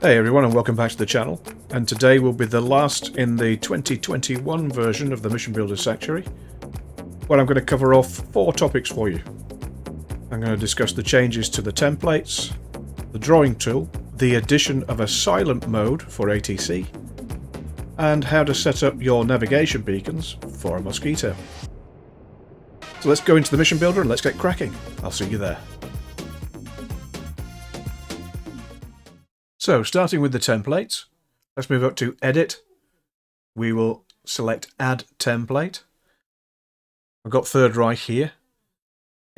Hey everyone, and welcome back to the channel. And today will be the last in the 2021 version of the Mission Builder Sanctuary, where I'm going to cover off 4 topics for you. I'm going to discuss the changes to the templates, the drawing tool, the addition of a silent mode for ATC, and how to set up your navigation beacons for a Mosquito. So let's go into the Mission Builder and let's get cracking. I'll see you there. So, starting with the templates, let's move up to Edit. We will select Add Template. I've got Third Reich here.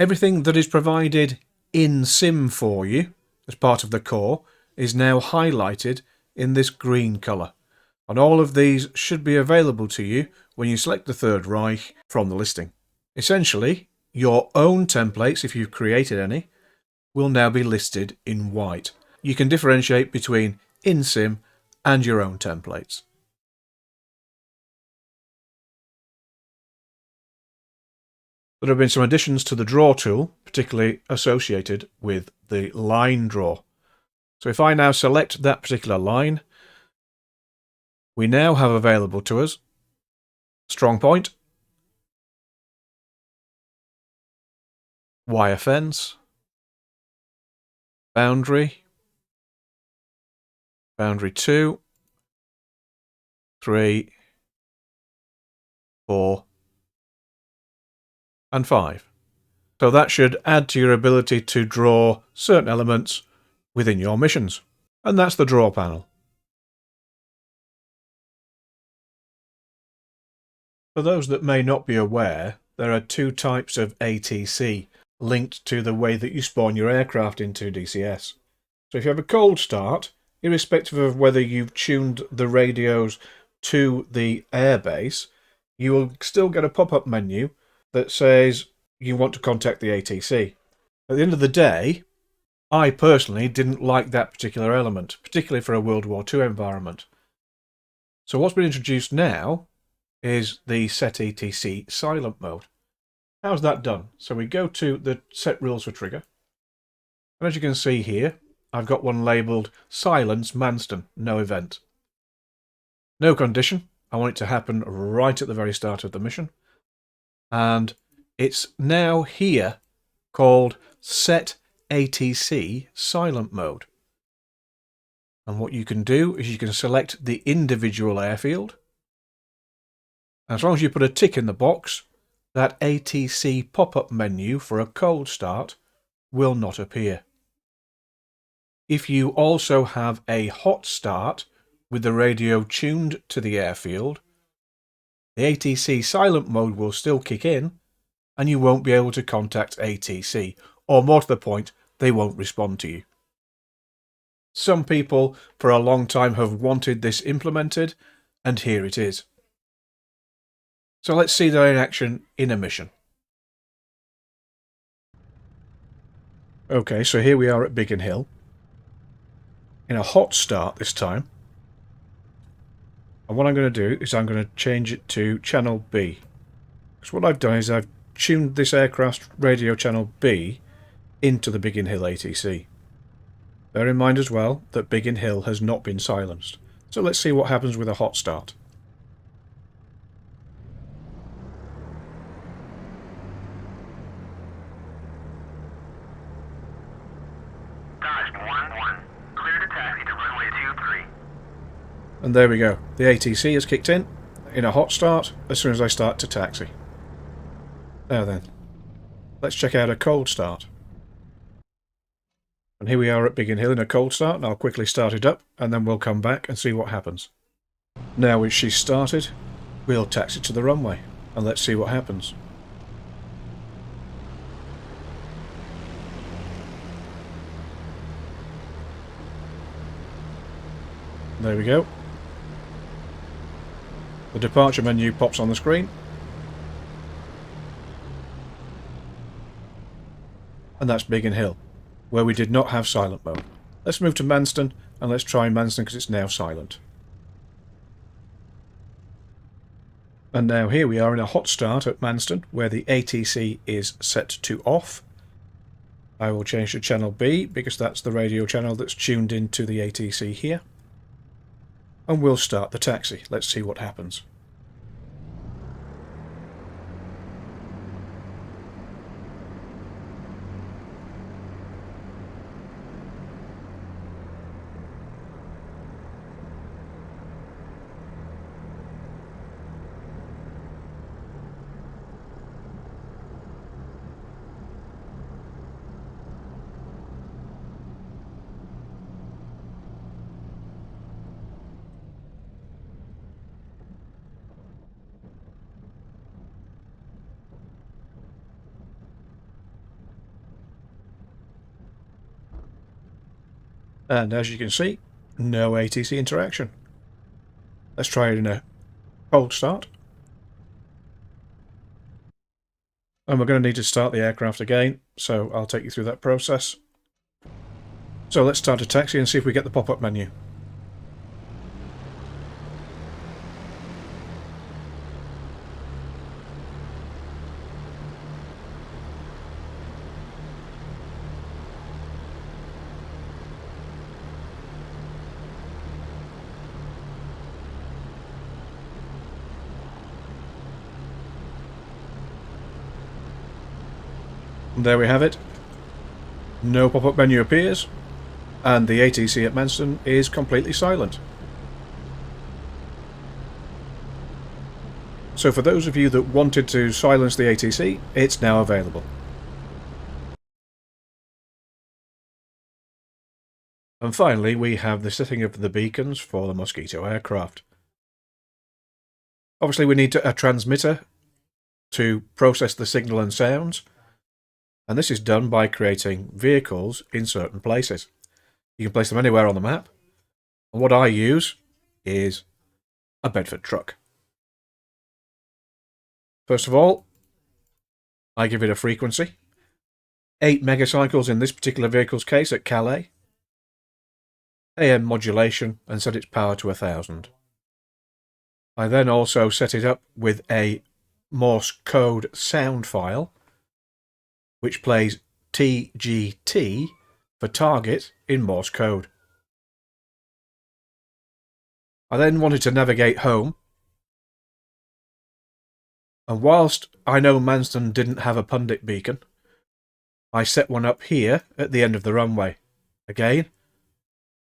Everything that is provided in Sim for you as part of the core is now highlighted in this green colour. And all of these should be available to you when you select the Third Reich from the listing. Essentially, your own templates, if you've created any, will now be listed in white. You can differentiate between in-sim and your own templates. There have been some additions to the draw tool, particularly associated with the line draw. So if I now select that particular line, we now have available to us strong point, wire fence, boundary, boundary 2, 3, 4, and 5. So that should add to your ability to draw certain elements within your missions. And that's the draw panel. For those that may not be aware, there are 2 types of ATC linked to the way that you spawn your aircraft into DCS. So if you have a cold start, irrespective of whether you've tuned the radios to the airbase, you will still get a pop-up menu that says you want to contact the ATC. At the end of the day, I personally didn't like that particular element, particularly for a World War II environment. So what's been introduced now is the Set ATC Silent Mode. How's that done? So we go to the Set Rules for Trigger, and as you can see here, I've got one labelled Silence Manston, no event. No condition. I want it to happen right at the very start of the mission. And it's now here called Set ATC Silent Mode. And what you can do is you can select the individual airfield. As long as you put a tick in the box, that ATC pop-up menu for a cold start will not appear. If you also have a hot start with the radio tuned to the airfield, the ATC silent mode will still kick in and you won't be able to contact ATC, or more to the point, they won't respond to you. Some people for a long time have wanted this implemented, and here it is. So let's see that in action in a mission. Okay, so here we are at Biggin Hill. In a hot start this time. And what I'm going to do is I'm going to change it to channel B. Because what I've done is I've tuned this aircraft radio channel B into the Biggin Hill ATC. Bear in mind as well that Biggin Hill has not been silenced. So let's see what happens with a hot start. And there we go. The ATC has kicked in a hot start as soon as I start to taxi. Now then, let's check out a cold start. And here we are at Biggin Hill in a cold start, and I'll quickly start it up and then we'll come back and see what happens. Now that she's started, we'll taxi to the runway and let's see what happens. There we go. The departure menu pops on the screen. And that's Biggin Hill, where we did not have silent mode. Let's move to Manston and let's try Manston because it's now silent. And now here we are in a hot start at Manston, where the ATC is set to off. I will change to channel B because that's the radio channel that's tuned into the ATC here. And we'll start the taxi. Let's see what happens. And as you can see, no ATC interaction. Let's try it in a cold start. And we're going to need to start the aircraft again, so I'll take you through that process. So let's start a taxi and see if we get the pop-up menu. And there we have it. No pop-up menu appears, and the ATC at Manston is completely silent. So for those of you that wanted to silence the ATC, it's now available. And finally, we have the setting of the beacons for the Mosquito aircraft. Obviously we need a transmitter to process the signal and sounds, and this is done by creating vehicles in certain places. You can place them anywhere on the map, and what I use is a Bedford truck. First of all, I give it a frequency, 8 megacycles in this particular vehicle's case at Calais, AM modulation, and set its power to 1000. I then also set it up with a Morse code sound file, which plays TGT for target in Morse code. I then wanted to navigate home, and whilst I know Manston didn't have a pundit beacon, I set one up here at the end of the runway. Again,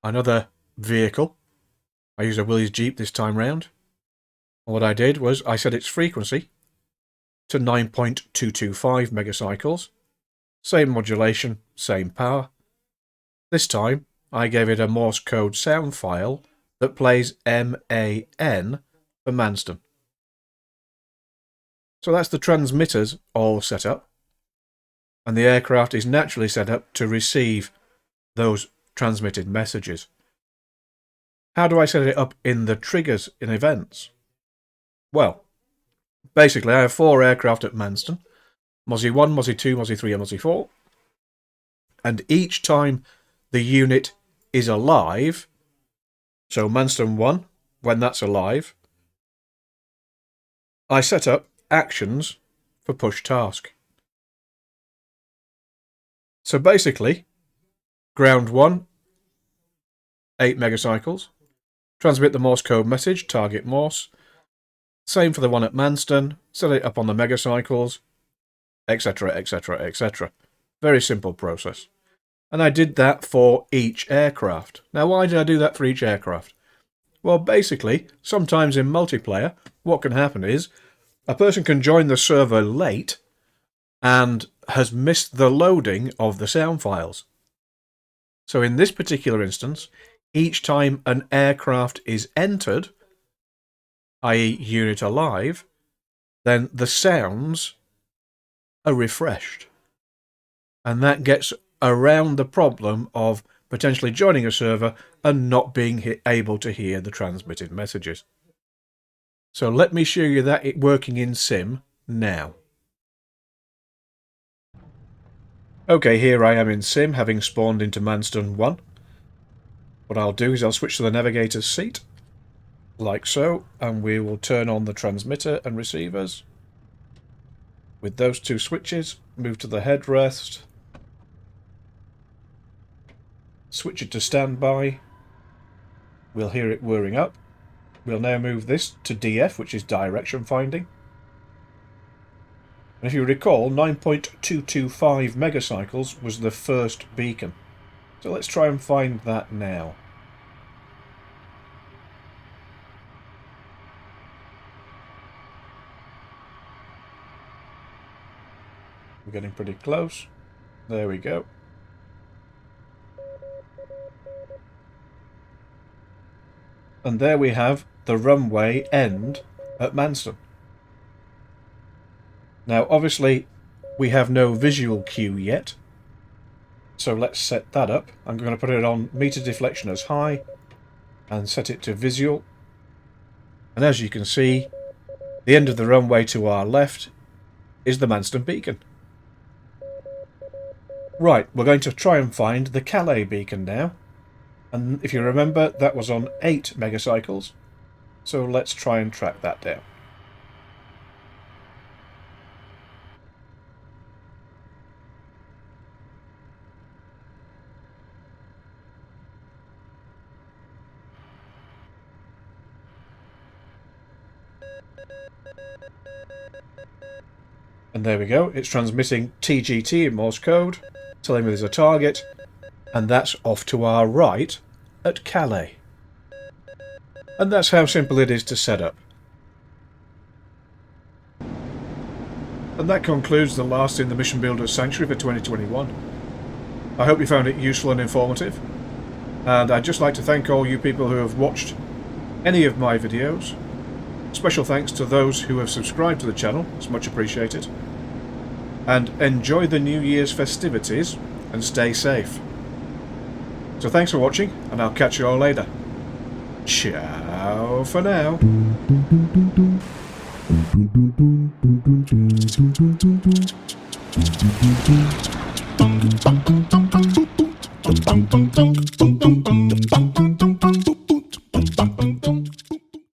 another vehicle. I used a Willys Jeep this time round. And what I did was I set its frequency to 9.225 megacycles. Same modulation, same power. This time I gave it a Morse code sound file that plays MAN for Manston. So that's the transmitters all set up, and the aircraft is naturally set up to receive those transmitted messages. How do I set it up in the triggers in events? Well, basically I have 4 aircraft at Manston, Mozzie 1, Mozzie 2, Mozzie 3 and Mozzie 4, and each time the unit is alive, so Manston 1, when that's alive, I set up actions for push task. So basically, ground 1, 8 megacycles, transmit the Morse code message, target Morse, same for the one at Manston, set it up on the megacycles, etc, etc, etc. Very simple process. And I did that for each aircraft. Now why did I do that for each aircraft? Well, basically, sometimes in multiplayer, what can happen is a person can join the server late and has missed the loading of the sound files. So in this particular instance, each time an aircraft is entered, i.e. unit alive, then the sounds are refreshed. And that gets around the problem of potentially joining a server and not being able to hear the transmitted messages. So let me show you that working in Sim now. Okay, here I am in Sim, having spawned into Manston 1. What I'll do is I'll switch to the navigator's seat, like so, and we will turn on the transmitter and receivers. With those 2 switches, move to the headrest, switch it to standby. We'll hear it whirring up. We'll now move this to DF, which is direction finding. And if you recall, 9.225 megacycles was the first beacon. So let's try and find that now. We're getting pretty close. There we go. And there we have the runway end at Manston. Now obviously we have no visual cue yet, so let's set that up. I'm going to put it on meter deflection as high and set it to visual. And as you can see, the end of the runway to our left is the Manston beacon. Right, we're going to try and find the Calais beacon now. And if you remember, that was on 8 megacycles. So let's try and track that down. And there we go, it's transmitting TGT in Morse code, telling me there's a target, and that's off to our right at Calais. And that's how simple it is to set up. And that concludes the last in the Mission Builder Sanctuary for 2021. I hope you found it useful and informative, and I'd just like to thank all you people who have watched any of my videos. Special thanks to those who have subscribed to the channel, it's much appreciated. And enjoy the New Year's festivities and stay safe. So thanks for watching, and I'll catch you all later. Ciao for now.